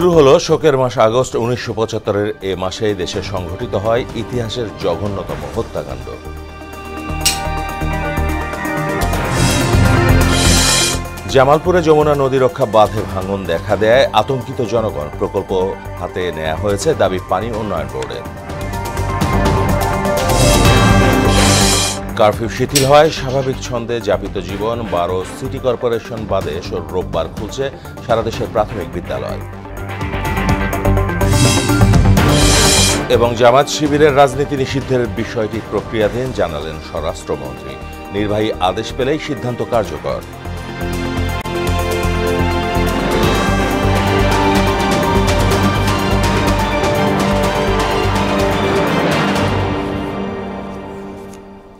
শুরু হলো শোকের মাস আগস্ট। ১৯৭৫-এর এ মাসেই দেশে সংঘটিত হয় ইতিহাসের জঘন্যতম হত্যাকাণ্ড। জামালপুরে যমুনা নদী রক্ষা বাঁধে ভাঙন দেখা দেয়, আতঙ্কিত জনগণ। প্রকল্প হাতে নেওয়া হয়েছে, দাবি পানি উন্নয়ন বোর্ডের। কারফিউ শিথিল হয়, স্বাভাবিক ছন্দে যাপিত জীবন। ১২ সিটি কর্পোরেশন বাদে রোববার খুলছে সারা দেশের প্রাথমিক বিদ্যালয়। এবং জামাত শিবিরের রাজনীতি নিষিদ্ধের বিষয়টি প্রক্রিয়াধীন, জানালেন স্বরাষ্ট্রমন্ত্রী। নির্বাহী আদেশ পেলেই সিদ্ধান্ত কার্যকর।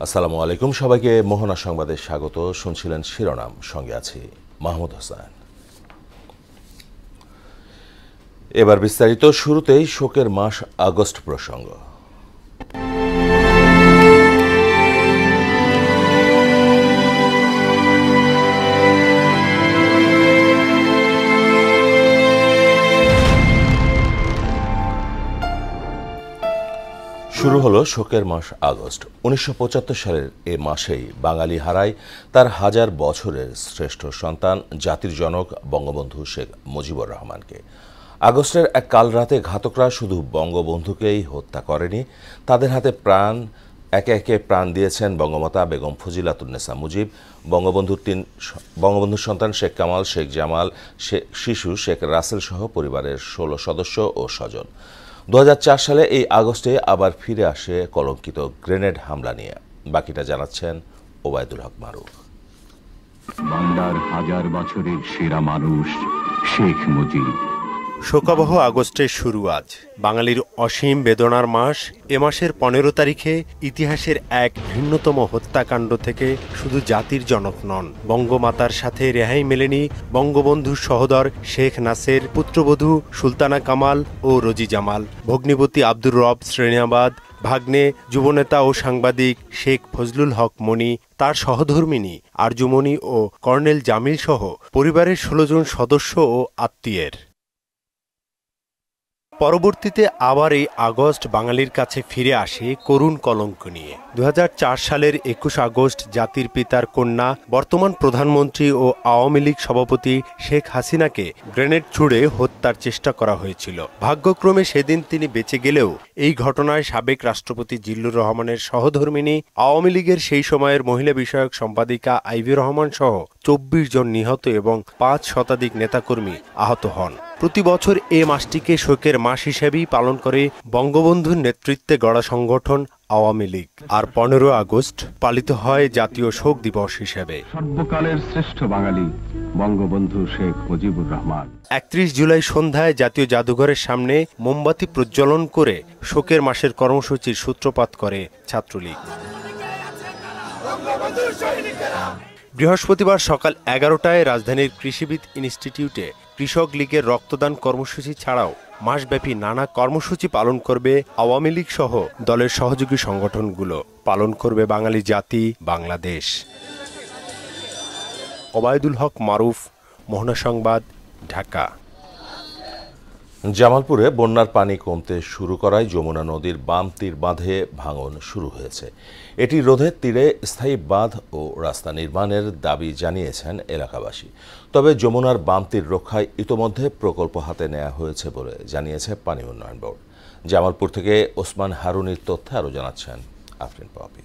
আসসালামু আলাইকুম, সবাইকে মোহনা সংবাদে স্বাগত। শুনছিলেন শিরোনাম, সঙ্গে আছি মাহমুদ হোসেন। এবার বিস্তারিত। শুরুতেই শোকের মাস আগস্ট প্রসঙ্গ। শুরু হলো শোকের মাস আগস্ট। ১৯৭৫ সালের এ মাসেই বাঙালি হারায় তার হাজার বছরের শ্রেষ্ঠ সন্তান, জাতির জনক বঙ্গবন্ধু শেখ মুজিবুর রহমানকে। আগস্টের এক কাল রাতে ঘাতকরা শুধু বঙ্গবন্ধুকেই হত্যা করেনি, তাদের হাতে একে একে প্রাণ দিয়েছেন বঙ্গমাতা বেগম ফজিলাতুন্নেসা মুজিব, বঙ্গবন্ধুর সন্তান শেখ কামাল, শেখ জামাল, শিশু শেখ রাসেল সহ পরিবারের ১৬ সদস্য ও স্বজন। ২০০৪ সালে এই আগস্টে আবার ফিরে আসে কলঙ্কিত গ্রেনেড হামলা নিয়ে। বাকিটা জানাচ্ছেন ওবায়দুল হক মারুফ। বাংলার হাজার বছরের সেরা মানুষ শেখ মুজিব। শোকাবহ আগস্টের শুরু আজ, বাঙালির অসীম বেদনার মাস। এ মাসের ১৫ তারিখে ইতিহাসের এক ভিন্নতম হত্যাকাণ্ড থেকে শুধু জাতির জনক নন, বঙ্গমাতার সাথে রেহাই মেলেনি বঙ্গবন্ধুর সহোদর শেখ নাসের, পুত্রবধূ সুলতানা কামাল ও রোজি জামাল, ভগ্নিপতি আব্দুর রব শ্রেণিয়াবাদ, ভাগ্নে যুবনেতা ও সাংবাদিক শেখ ফজলুল হক মনি, তার সহধর্মিণী আরজুমনি ও কর্নেল জামিল সহ পরিবারের ১৬ জন সদস্য ও আত্মীয়ের। পরবর্তীতে আবার এই আগস্ট বাঙালির কাছে ফিরে আসে করুণ কলঙ্ক নিয়ে। ২০০৪ সালের ২১ আগস্ট জাতির পিতার কন্যা, বর্তমান প্রধানমন্ত্রী ও আওয়ামী লীগ সভাপতি শেখ হাসিনাকে গ্রেনেড ছুড়ে হত্যার চেষ্টা করা হয়েছিল। ভাগ্যক্রমে সেদিন তিনি বেঁচে গেলেও এই ঘটনায় সাবেক রাষ্ট্রপতি জিল্লুর রহমানের সহধর্মিণী, আওয়ামী লীগের সেই সময়ের মহিলা বিষয়ক সম্পাদিকা আইভি রহমান সহ ২৪ জন নিহত এবং ৫ শতাধিক নেতাকর্মী আহত হন। প্রতি বছর এ মাসটিকে শোকের মাস হিসেবেই পালন করে বঙ্গবন্ধুর নেতৃত্বে গড়া সংগঠন আওয়ামী লীগ। আর ১৫ আগস্ট পালিত হয় জাতীয় শোক দিবস হিসেবে। সর্বকালের শ্রেষ্ঠ বাঙালি বঙ্গবন্ধু শেখ মুজিবুর রহমান। ৩১ জুলাই সন্ধ্যায় জাতীয় জাদুঘরের সামনে মোমবাতি প্রজ্বলন করে শোকের মাসের কর্মসূচির সূত্রপাত করে ছাত্রলীগ। বৃহস্পতিবার সকাল ১১টায় রাজধানীর কৃষিবিদ ইনস্টিটিউটে কৃষক লীগের রক্তদান কর্মসূচি ছাড়াও মাসব্যাপী নানা কর্মসূচি পালন করবে আওয়ামী লীগ সহ দলের সহযোগী সংগঠনগুলো। পালন করবে বাঙালি জাতি, বাংলাদেশ। ওবায়দুল হক মারুফ, মোহনা সংবাদ, ঢাকা। জামালপুরে বন্যার পানি কমতে শুরু করায় যমুনা নদীর বাম তীর বাঁধে ভাঙন শুরু হয়েছে। এটি রোধের তীরে স্থায়ী বাঁধ ও রাস্তা নির্মাণের দাবি জানিয়েছেন এলাকাবাসী। তবে যমুনার বাম তীর রক্ষায় ইতোমধ্যে প্রকল্প হাতে নেওয়া হয়েছে বলে জানিয়েছে পানি উন্নয়ন বোর্ড। জামালপুর থেকে ওসমান হারুনির তথ্যে আরও জানাচ্ছেন আফরিন পপি।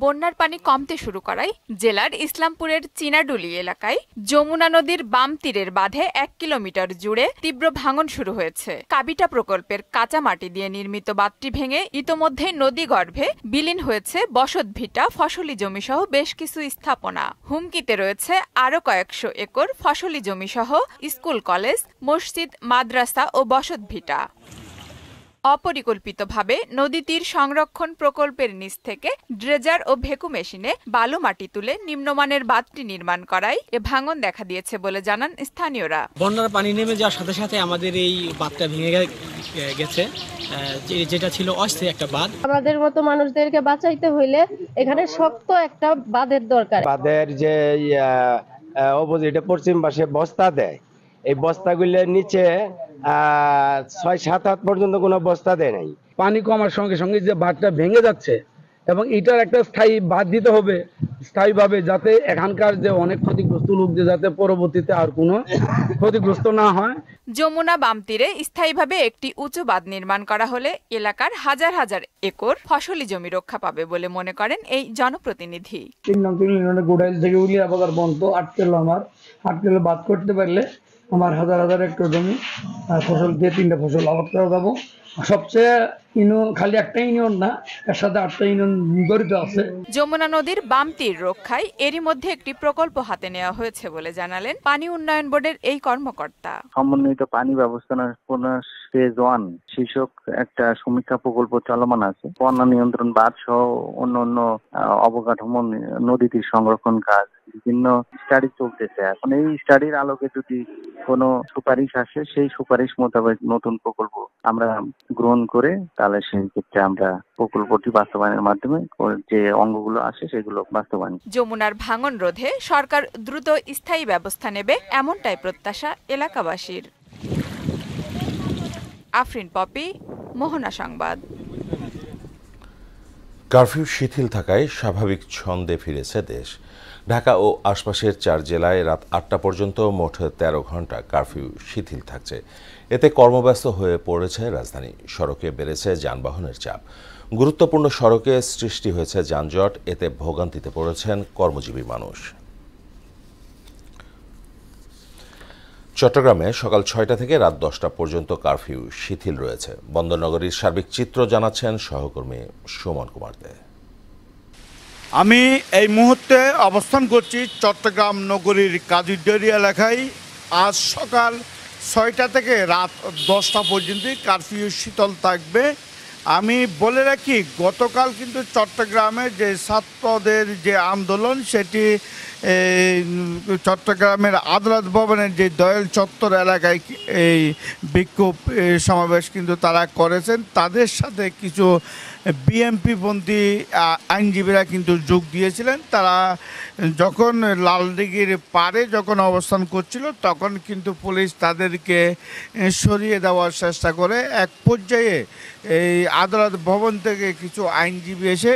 বন্যার পানি কমতে শুরু করায় জেলার ইসলামপুরের চিনাডুলি এলাকায় যমুনা নদীর বাম তীরের বাঁধে ১ কিলোমিটার জুড়ে তীব্র ভাঙন শুরু হয়েছে। কাবিটা প্রকল্পের কাঁচা মাটি দিয়ে নির্মিত বাঁধটি ভেঙে ইতোমধ্যে নদী গর্ভে বিলীন হয়েছে বসতভিটা, ফসলি জমি সহ বেশ কিছু স্থাপনা। হুমকিতে রয়েছে আরও কয়েকশো একর ফসলি জমি সহ স্কুল, কলেজ, মসজিদ, মাদ্রাসা ও বসতভিটা। অপরিকল্পিতভাবে নদী তীর সংরক্ষণ প্রকল্পের নিচ থেকে ড্রেজার ও ভেকু মেশিনে বালু মাটি তুলে নিম্নমানের বাঁধটি নির্মাণ করায় এ ভাঙন দেখা দিয়েছে বলে জানান স্থানীয়রা। বন্যার পানি নেমে যাওয়ার সাথে সাথে আমাদের এই বাঁধটা ভেঙে গেছে, যেটা ছিল অস্থায়ী একটা বাঁধ। আমাদের মতো মানুষদেরকে বাঁচাইতে হইলে এখানে শক্ত একটা বাঁধের দরকার। বাঁধের যে অপোজিটে পশ্চিম পাশে বস্তা দেয়। এই বস্তাগুলোর নিচে 6-7 হাত পর্যন্ত কোনো বস্তা দেয় নাই। পানি কমার সঙ্গে সঙ্গে যে বাঁধটা ভেঙে যাচ্ছে এবং এটার একটা স্থায়ী বাঁধ দিতে হবে স্থায়ীভাবে, যাতে এখানকার যে অনেক ক্ষতিগ্রস্ত লোক যে যাতে পরবর্তীতে আর কোনো ক্ষতিগ্রস্ত না হয়। যমুনা বাম তীরে স্থায়ীভাবে একটি উঁচু বাঁধ নির্মাণ করা হলে এলাকার হাজার হাজার একর ফসলি জমি রক্ষা পাবে বলে মনে করেন এই জনপ্রতিনিধি। 3 নং ইউনিয়নের গোডাইল থেকে উলিয়া বাজার পর্যন্ত 8 কিলো আমার 8 কিলো বাঁধ করতে পারলে আমার হাজার হাজার একর জমি ফসল দিয়ে 3টা ফসল আবাদ করা যাবো। সবচেয়ে খালি একটা ইউনিয়ন না, এর সাথে 8টা ইউনিয়ন জড়িত আছে। যমুনা নদীর বাম তীর রক্ষায় এরই মধ্যে একটি প্রকল্প হাতে নেওয়া হয়েছে বলে জানালেন পানি উন্নয়ন বোর্ডের এই কর্মকর্তা। সমন্বিত পানি ব্যবস্থাপনা ফেজ 1 শীর্ষক একটা সমীক্ষা প্রকল্প চলমান আছে। বন্যা নিয়ন্ত্রণ বাঁধ সহ অন্য অবকাঠামো নদী তীর সংরক্ষণ কাজ বিভিন্ন স্টাডি চলতেছে। এখন এই স্টাডির আলোকে যদি কোনো সুপারিশ আসে, সেই সুপারিশ মোতাবেক নতুন প্রকল্প আমরা গ্রহণ করে তাহলে সেই ক্ষেত্রে আমরা প্রকল্পটি বাস্তবায়নের মাধ্যমে যে অঙ্গগুলো আসে সেগুলো বাস্তবায়ন। যমুনার ভাঙন রোধে সরকার দ্রুত স্থায়ী ব্যবস্থা নেবে এমনটাই প্রত্যাশা এলাকাবাসীর। আফরিন পপি, মোহনা সংবাদ। কারফিউ শিথিল থাকায় স্বাভাবিক ছন্দে ফিরেছে দেশ। ঢাকা ও আশপাশের 4 জেলায় রাত 8টা পর্যন্ত মোট 13 ঘন্টা কারফিউ শিথিল থাকছে। এতে কর্মব্যস্ত হয়ে পড়েছে রাজধানী। সড়কে বেড়েছে যানবাহনের চাপ। গুরুত্বপূর্ণ সড়কে সৃষ্টি হয়েছে যানজট। এতে ভোগান্তিতে পড়েছেন কর্মজীবী মানুষ। চট্টগ্রামে সকাল 6টা থেকে রাত 10টা পর্যন্ত কারফিউ শিথিল রয়েছে। বন্দরনগরীর সার্বিক চিত্র জানাচ্ছেন সহকর্মী সুমন কুমার দে। আমি এই মুহূর্তে অবস্থান করছি চট্টগ্রাম নগরীর কাজীডেরি এলাকায়। আজ সকাল 6টা থেকে রাত 10টা পর্যন্ত কারফিউ শীতল থাকবে। আমি বলে রাখি, গতকাল কিন্তু চট্টগ্রামে যে ছাত্রদের যে আন্দোলন, সেটি চট্টগ্রামের আদালত ভবনের যে দয়াল চত্বর এলাকায় এই বিক্ষোভ সমাবেশ কিন্তু তারা করেছেন। তাদের সাথে কিছু বিএমপিপন্থী আইনজীবীরা কিন্তু যোগ দিয়েছিলেন। তারা যখন লালদিঘির পাড়ে যখন অবস্থান করছিল, তখন কিন্তু পুলিশ তাদেরকে সরিয়ে দেওয়ার চেষ্টা করে। এক পর্যায়ে এই আদালত ভবন থেকে কিছু আইনজীবী এসে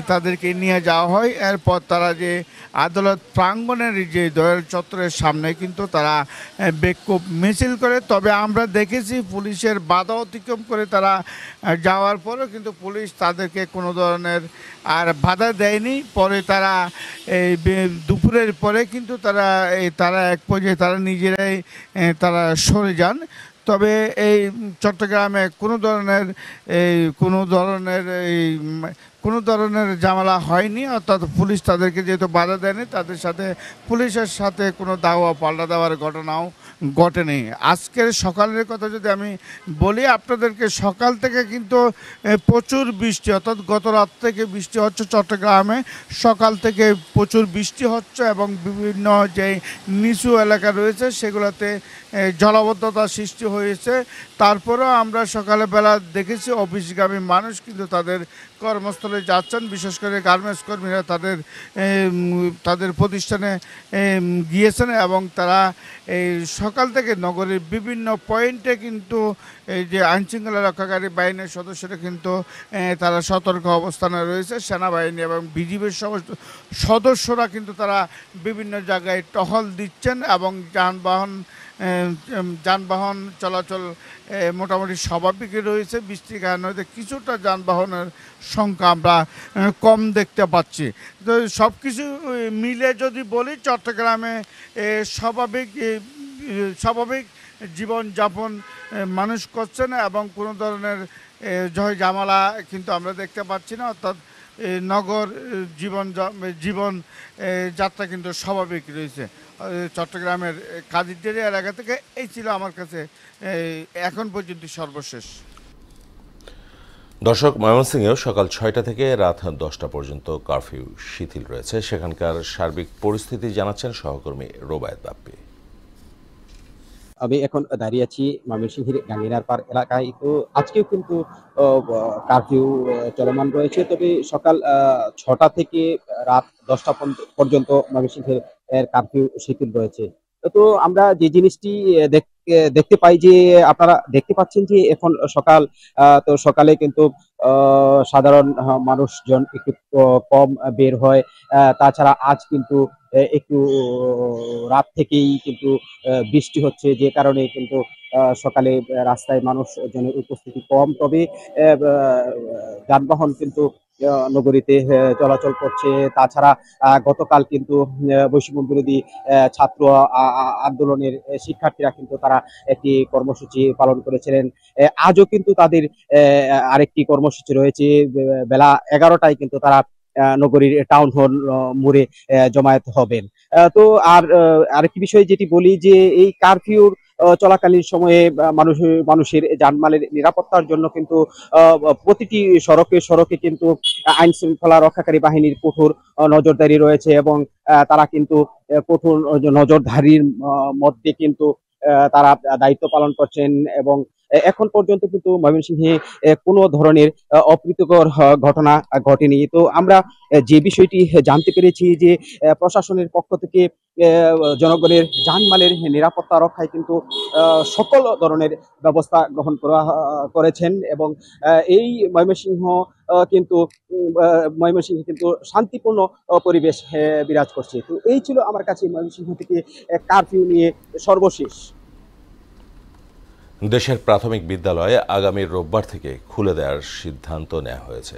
তাদেরকে নিয়ে যাওয়া হয়। এরপর তারা যে আদালত প্রাঙ্গণের যে দয়াল চত্বরের সামনে কিন্তু তারা বিক্ষোভ মিছিল করে। তবে আমরা দেখেছি পুলিশের বাধা অতিক্রম করে তারা যাওয়ার পরেও কিন্তু পুলিশ তাদেরকে কোনো ধরনের আর বাধা দেয়নি। পরে তারা এই দুপুরের পরে কিন্তু তারা এক পর্যায়ে তারা নিজেরাই তারা সরে যান। তবে এই চট্টগ্রামে কোনো ধরনের ঝামেলা হয়নি, অর্থাৎ পুলিশ তাদেরকে যেহেতু বাধা দেয়নি, তাদের সাথে পুলিশের সাথে কোনো দাওয়া পাল্টা দেওয়ার ঘটনাও ঘটেনি। আজকের সকালের কথা যদি আমি বলি আপনাদেরকে, সকাল থেকে কিন্তু প্রচুর বৃষ্টি, অর্থাৎ গত রাত থেকে বৃষ্টি হচ্ছে চট্টগ্রামে। সকাল থেকে প্রচুর বৃষ্টি হচ্ছে এবং বিভিন্ন যে নিচু এলাকা রয়েছে সেগুলোতে জলাবদ্ধতা সৃষ্টি হয়েছে। তারপরেও আমরা সকালবেলা দেখেছি অফিসগামী মানুষ কিন্তু তাদের কর্মস্থলে যাচ্ছেন। বিশেষ করে গার্মেন্টস কর্মীরা তাদের প্রতিষ্ঠানে গিয়েছেন এবং তারা এই সকাল থেকে নগরের বিভিন্ন পয়েন্টে কিন্তু এই যে আইনশৃঙ্খলা রক্ষাকারী বাহিনীর সদস্যরা কিন্তু তারা সতর্ক অবস্থানে রয়েছে। সেনাবাহিনী এবং বিজিবির সদস্যরা কিন্তু তারা বিভিন্ন জায়গায় টহল দিচ্ছেন এবং যানবাহন চলাচল মোটামুটি স্বাভাবিকই রয়েছে। বৃষ্টির কারণে কিছুটা যানবাহনের সংখ্যা আমরা কম দেখতে পাচ্ছি। তো সব কিছু মিলে যদি বলি, চট্টগ্রামে স্বাভাবিক জীবনযাপন মানুষ করছেন এবং কোনো ধরনের ঝামেলা কিন্তু আমরা দেখতে পাচ্ছি না। অর্থাৎ নগর জীবন যাত্রা কিন্তু স্বাভাবিক রয়েছে। চট্টগ্রামের কাজীডেরি এলাকা থেকে এই ছিল আমার কাছে এখন পর্যন্ত সর্বশেষ। দর্শক, ময়মনসিংহেও সকাল 6টা থেকে রাত 10টা পর্যন্ত কারফিউ শিথিল রয়েছে। সেখানকার সার্বিক পরিস্থিতি জানাচ্ছেন সহকর্মী রোবায়েত বাপ্পি। আমি এখন দাঁড়িয়ে আছি ময়মনসিংহের গাঙ্গিনার পার এলাকায়। তো আজকেও কিন্তু কারফিউ চলমান রয়েছে, তবে সকাল ৬টা থেকে রাত ১০টা পর্যন্ত ময়মনসিংহের কারফিউ শিথিল রয়েছে। তো আমরা যে জিনিসটি দেখতে পাই যে আপনারা দেখতে পাচ্ছেন যে এখন সকাল, তো সকালে কিন্তু সাধারণ মানুষজন একটু কম বের হয়। তাছাড়া আজ কিন্তু একটু রাত থেকেই কিন্তু বৃষ্টি হচ্ছে, যে কারণে কিন্তু সকালে রাস্তায় মানুষজনের উপস্থিতি কম। তবে যানবাহন কিন্তু নগরীতে চলাচল করছে। তাছাড়া গতকাল কিন্তু বৈষম্য বিরোধী ছাত্র আন্দোলনের শিক্ষার্থীরা কিন্তু তারা একটি কর্মসূচি পালন করেছিলেন। আজও কিন্তু তাদের আরেকটি কর্মসূচি রয়েছে। বেলা 11টায় কিন্তু তারা নগরীর টাউন হল মোড়ে জমায়েত হবেন। তো আরেকটি বিষয় যেটি বলি যে এই কারফিউর চলাকালীন সময়ে মানুষের জানমালের নিরাপত্তার জন্য কিন্তু প্রতিটি সড়কে কিন্তু আইন শৃঙ্খলা রক্ষাকারী বাহিনীর কঠোর নজরদারি রয়েছে, এবং তারা কিন্তু কঠোর নজরদারির মধ্যে কিন্তু তারা দায়িত্ব পালন করছেন। এবং এখন পর্যন্ত কিন্তু ময়মনসিংহে কোনো ধরনের অপ্রীতিকর ঘটনা ঘটেনি। তো আমরা যে বিষয়টি জানতে পেরেছি যে প্রশাসনের পক্ষ থেকে জনগণের জানমালের নিরাপত্তা রক্ষায় কিন্তু সকল ধরনের ব্যবস্থা গ্রহণ করেছেন, এবং এই ময়মনসিংহে কিন্তু শান্তিপূর্ণ পরিবেশ বিরাজ করছে। তো এই ছিল আমার কাছে ময়মনসিংহ থেকে কারফিউ নিয়ে সর্বশেষ। দেশের প্রাথমিক বিদ্যালয়ে আগামী রোববার থেকে খুলে দেওয়ার সিদ্ধান্ত নেওয়া হয়েছে।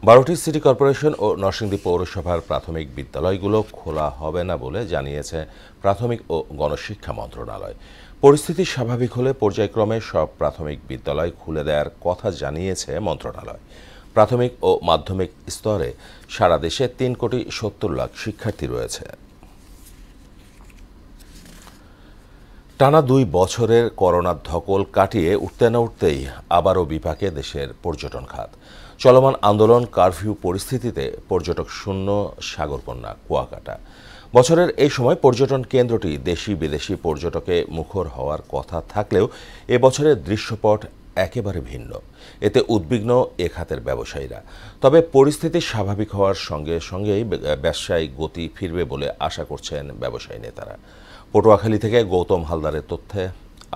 12টি সিটি কর্পোরেশন ও নরসিংদী পৌরসভার প্রাথমিক বিদ্যালয়গুলো খোলা হবে না বলে জানিয়েছে প্রাথমিক ও গণশিক্ষা মন্ত্রণালয়। পরিস্থিতি স্বাভাবিক হলে পর্যায়ক্রমে সব প্রাথমিক বিদ্যালয় খুলে দেওয়ার কথা জানিয়েছে মন্ত্রণালয়। প্রাথমিক ও মাধ্যমিক স্তরে সারা দেশে 3,70,00,000 শিক্ষার্থী রয়েছে। টানা 2 বছরের করোনার ধকল কাটিয়ে উঠতে না উঠতেই আবারও বিপাকে দেশের পর্যটন খাত। চলমান আন্দোলন, কারফিউ পরিস্থিতিতে পর্যটক শূন্য সাগরকন্যা কুয়াকাটা। বছরের এই সময় পর্যটন কেন্দ্রটি দেশি বিদেশি পর্যটকে মুখর হওয়ার কথা থাকলেও এবছরের দৃশ্যপট একেবারে ভিন্ন। এতে উদ্বিগ্ন এ খাতের ব্যবসায়ীরা। তবে পরিস্থিতি স্বাভাবিক হওয়ার সঙ্গে সঙ্গেই ব্যবসায় গতি ফিরবে বলে আশা করছেন ব্যবসায়ী নেতারা। পটুয়াখালী থেকে গৌতম হালদারের তথ্যে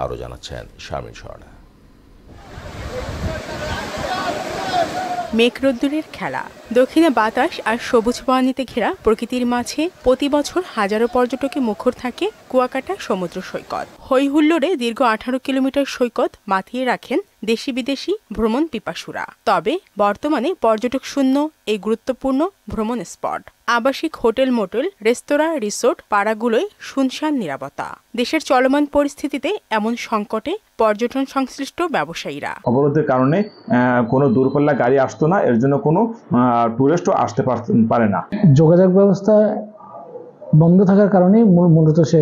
আরও জানাচ্ছেন শারমিন স্বর্ণা। মেঘ রোদ্দুরের খেলা, দক্ষিণে বাতাস আর সবুজ বনানীতে ঘেরা প্রকৃতির মাঝে প্রতি বছর হাজারো পর্যটকে মুখর থাকে কুয়াকাটা সমুদ্র সৈকত। হই হুল্লোড়ে দীর্ঘ 18 কিলোমিটার সৈকত মাতিয়ে রাখেন দেশি বিদেশি ভ্রমণ পিপাসুরা। তবে বর্তমানে পর্যটক শূন্য এই গুরুত্বপূর্ণ ভ্রমণ স্পট। আবাসিক হোটেল, মোটেল, রেস্তোরাঁ, রিসোর্ট পাড়াগুলোয় শুনশান নীরবতা। দেশের চলমান পরিস্থিতিতে এমন সংকটে পর্যটন সংশ্লিষ্ট ব্যবসায়ীরা অবরোধের কারণে কোনো দূরপাল্লা গাড়ি আসতো না, এর জন্য কোনো টুরিস্টও আসতে পারে না। যোগাযোগ ব্যবস্থা বন্ধ থাকার কারণে মূলত সে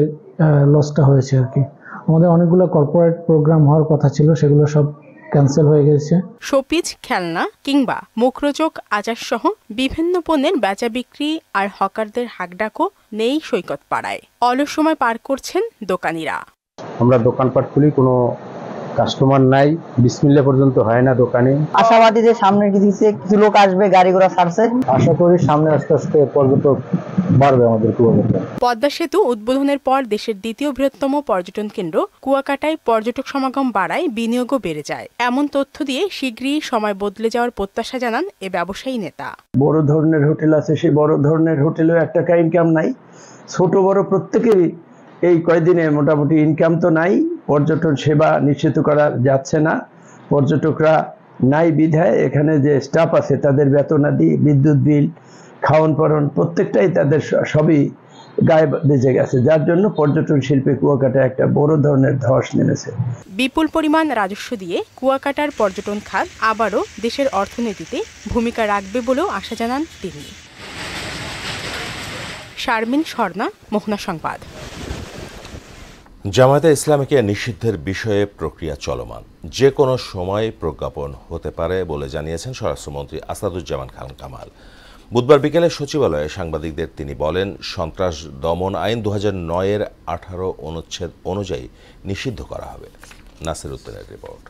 লসটা হয়েছে আর কি। আমাদের অনেকগুলো কর্পোরেট প্রোগ্রাম হওয়ার কথা ছিল, সেগুলো সব ক্যান্সেল হয়ে গেছে। শোপিজ, খেলনা কিংবা মুখরোচক আচার সহ বিভিন্ন পণ্যের বেচা বিক্রি আর হকারদের হাকডাকও নেই সৈকত পাড়ায়। অলস সময় পার করছেন দোকানিরা। আমরা দোকানপাট খুলি, কোনো কাস্টমার নাই, বিসমিল্লাহ পর্যন্ত হয় না দোকানে। আশাবাদী যে সামনের কিছু লোক আসবে, গাড়ি ঘোড়া ছাড়ছে, আশা করি সামনে আস্তে আস্তে পর্যটক বাড়বে আমাদের কুয়াকাটা। পদ্মা সেতু উদ্বোধনের পর দেশের দ্বিতীয় বৃহত্তম পর্যটন কেন্দ্র কুয়াকাটায় পর্যটক সমাগম বাড়ায়, বিনিয়োগও বেড়ে যায়। এমন তথ্য দিয়ে শীঘ্রই সময় বদলে যাওয়ার প্রত্যাশা জানান এ ব্যবসায়ী নেতা। বড় ধরনের হোটেল আছে, সেই বড় ধরনের হোটেলেও 1 টাকা ইনকাম নাই। ছোট বড় প্রত্যেকেরই এই কয়েকদিনে মোটামুটি ইনকাম তো নাই। পর্যটন সেবা নিশ্চিত করা যাচ্ছে না। পর্যটকরা নাই বিধায় এখানে যে স্টাফ আছে তাদের বেতনাদি, বিদ্যুৎ বিল, খাওয়ান পরন প্রত্যেকটাই তাদের সবই গায়ে বেজে গেছে, যার জন্য পর্যটন শিল্পে কুয়াকাটা একটা বড় ধরনের ধস নেমেছে। বিপুল পরিমাণ রাজস্ব দিয়ে কুয়াকাটার পর্যটন খাত আবারও দেশের অর্থনীতিতে ভূমিকা রাখবে বলেও আশা জানান তিনি। শারমিন স্বর্ণা, মোহনা সংবাদ। জামায়াতে ইসলামীকে নিষিদ্ধের বিষয়ে প্রক্রিয়া চলমান, যে কোনো সময় প্রজ্ঞাপন হতে পারে বলে জানিয়েছেন স্বরাষ্ট্রমন্ত্রী আসাদুজ্জামান খান কামাল। বুধবার বিকেলে সচিবালয়ে সাংবাদিকদের তিনি বলেন, সন্ত্রাস দমন আইন 2009-এর 18 অনুচ্ছেদ অনুযায়ী নিষিদ্ধ করা হবে। নাসির উদ্দিনের রিপোর্ট।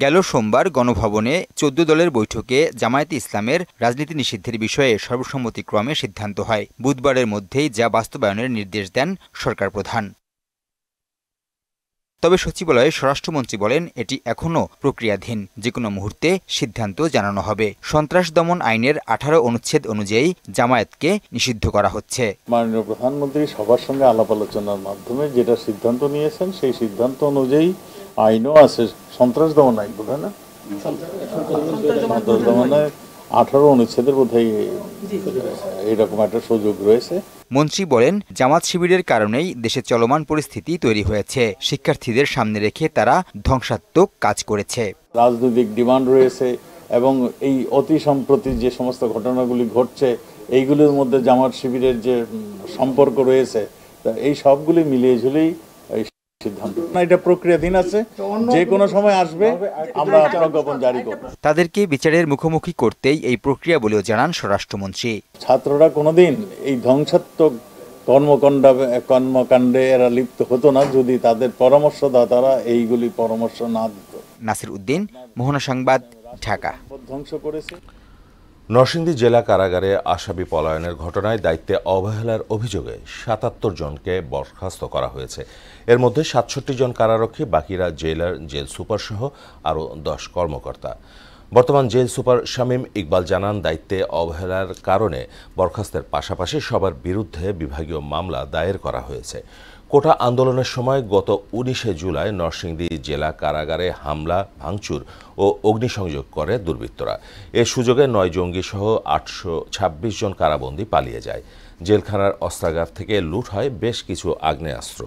গেল সোমবার গণভবনে 14 দলের বৈঠকে জামায়াতে ইসলামের রাজনীতি নিষিদ্ধের বিষয়ে সর্বসম্মতিক্রমে সিদ্ধান্ত হয়। বুধবারের মধ্যেই যা বাস্তবায়নের নির্দেশ দেন সরকার প্রধান। তবে সচিবালয়ে স্বরাষ্ট্রমন্ত্রী বলেন, এটি এখনও প্রক্রিয়াধীন, যে কোনো মুহূর্তে সিদ্ধান্ত জানানো হবে। সন্ত্রাস দমন আইনের 18 অনুচ্ছেদ অনুযায়ী জামায়াতকে নিষিদ্ধ করা হচ্ছে। মাননীয় প্রধানমন্ত্রী সবার সঙ্গে আলাপ আলোচনার মাধ্যমে যেটা সিদ্ধান্ত নিয়েছেন, সেই সিদ্ধান্ত অনুযায়ী আইনও আছে, সন্ত্রাস দমন আইন বোধহয় না, সন্ত্রাস দমনের 18 অনুচ্ছেদের বোধহয় এরকম একটা সুযোগ রয়েছে। মন্ত্রী বলেন, জামাত শিবিরের কারণেই দেশে চলমান পরিস্থিতি তৈরি হয়েছে। শিক্ষার্থীদের সামনে রেখে তারা ধ্বংসাত্মক কাজ করেছে। রাজনৈতিক ডিমান্ড রয়েছে এবং এই অতি সম্প্রতি যে সমস্ত ঘটনাগুলি ঘটছে, এইগুলির মধ্যে জামাত শিবিরের যে সম্পর্ক রয়েছে, এই সবগুলি মিলিয়ে ঝুলেই সিদ্ধান্ত। এটা প্রক্রিয়াধীন আছে, যে কোনো সময় আসবে, আমরা প্রজ্ঞাপন জারি করব। তাদেরকে বিচারের মুখোমুখি করতেই এই প্রক্রিয়া বলেও জানান স্বরাষ্ট্রমন্ত্রী। ছাত্ররা কোনোদিন এই ধ্বংসাত্মক কর্মকাণ্ডে এরা লিপ্ত হতো না যদি তাদের পরামর্শদাতারা এইগুলি পরামর্শ না দিত। নাসির উদ্দিন, মোহনা সংবাদ, ঢাকা। ধ্বংস করেছে। নরসিংদী জেলা কারাগারে আসামি পলায়নের ঘটনায় দায়িত্বে অবহেলার অভিযোগে 77 জনকে বরখাস্ত করা হয়েছে। এর মধ্যে 67 জন কারারক্ষী, বাকিরা জেলার জেল সুপার সহ আরও 10 কর্মকর্তা। বর্তমান জেল সুপার শামীম ইকবাল জানান, দায়িত্বে অবহেলার কারণে বরখাস্তের পাশাপাশি সবার বিরুদ্ধে বিভাগীয় মামলা দায়ের করা হয়েছে। কোটা আন্দোলনের সময় গত 19 জুলাই নরসিংদী জেলা কারাগারে হামলা, ভাঙচুর ও অগ্নিসংযোগ করে দুর্বৃত্তরা। এ সুযোগে 9 জঙ্গি সহ 826 জন কারাবন্দী পালিয়ে যায়। জেলখানার অস্ত্রাগার থেকে লুট হয় বেশ কিছু আগ্নেয়াস্ত্র।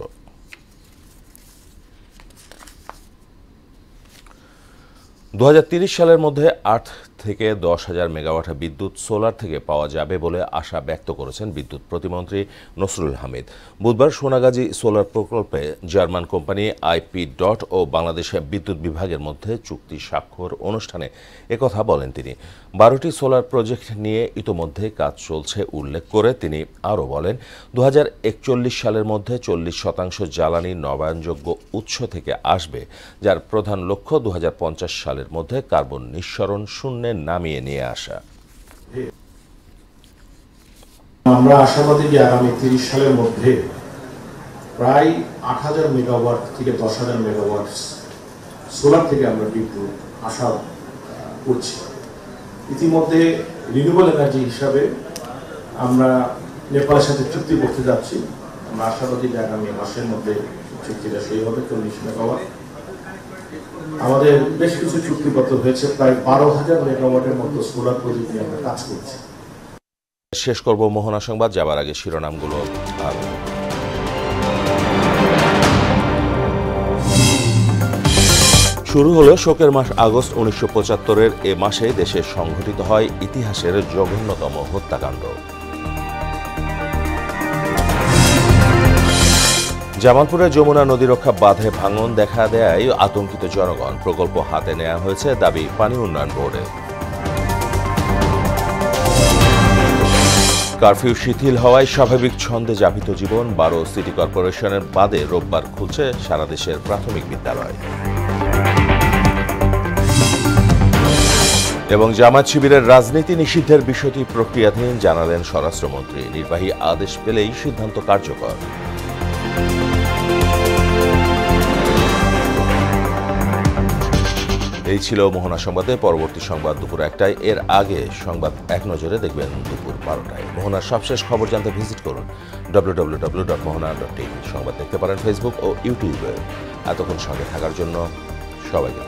2030 সালের মধ্যে 8 থেকে 10,000 মেগাওয়াট বিদ্যুৎ সোলার থেকে পাওয়া যাবে বলে আশা ব্যক্ত করেছেন বিদ্যুৎ প্রতিমন্ত্রী নসরুল হামিদ। বুধবার সোনাগাজী সোলার প্রকল্পে জার্মান কোম্পানি IP.DOT ও বাংলাদেশের বিদ্যুৎ বিভাগের মধ্যে চুক্তি স্বাক্ষর অনুষ্ঠানে একথা বলেন তিনি। 12টি সোলার প্রজেক্ট নিয়ে ইতোমধ্যে কাজ চলছে উল্লেখ করে তিনি আরও বলেন, 2041 সালের মধ্যে 40% জ্বালানি নবায়নযোগ্য উৎস থেকে আসবে, যার প্রধান লক্ষ্য 2050 সালের মধ্যে কার্বন নিঃসরণ শূন্যে নামিয়ে নিয়ে আসা। আমরা আশাবাদী যে আগামী 30 সালের মধ্যে প্রায় 8,000 মেগাওয়াট থেকে 10,000 মেগাওয়াট সোলার থেকে আমরা বিদ্যুৎ আশা করছি। ইতিমধ্যে রিনিউয়েবল এনার্জি হিসাবে আমরা নেপালের সাথে চুক্তি করতে যাচ্ছি। আমরা আশাবাদী যে আগামী মাসের মধ্যে চুক্তিটা সই হবে। 40 মেগাওয়াট আমাদের বেশ কিছু চুক্তিপত্র হয়েছে, প্রায় 12,000 মেগাওয়াটের মতো সোলার প্রজেক্ট নিয়ে আমরা কাজ করছি। শেষ করব মোহনা সংবাদ, যাবার আগে শিরোনামগুলো আরো। শুরু হলো শোকের মাস আগস্ট। 1975-এর এ মাসে দেশে সংঘটিত হয় ইতিহাসের জঘন্যতম হত্যাকাণ্ড। জামালপুরে যমুনা নদীরক্ষা বাঁধে ভাঙন দেখা দেয় আতঙ্কিত জনগণ। প্রকল্প হাতে নেওয়া হয়েছে, দাবি পানি উন্নয়ন বোর্ডে। কারফিউ শিথিল হওয়ায় স্বাভাবিক ছন্দে যাপিত জীবন। 12 সিটি কর্পোরেশনের বাদে রোববার খুলছে সারা দেশের প্রাথমিক বিদ্যালয়। এবং জামাত শিবিরের রাজনীতি নিষিদ্ধের বিষয়টি প্রক্রিয়াধীন, জানালেন স্বরাষ্ট্রমন্ত্রী। নির্বাহী আদেশ পেলেই সিদ্ধান্ত কার্যকর। এই ছিল মোহনা সংবাদে। পরবর্তী সংবাদ দুপুর 1টায়। এর আগে সংবাদ এক নজরে দেখবেন দুপুর 12টায়। মোহনার সবশেষ খবর জানতে ভিজিট করুন www.mohana.tv। সংবাদ দেখতে পারেন ফেসবুক ও ইউটিউবে। এতক্ষণ সঙ্গে থাকার জন্য সবাইকে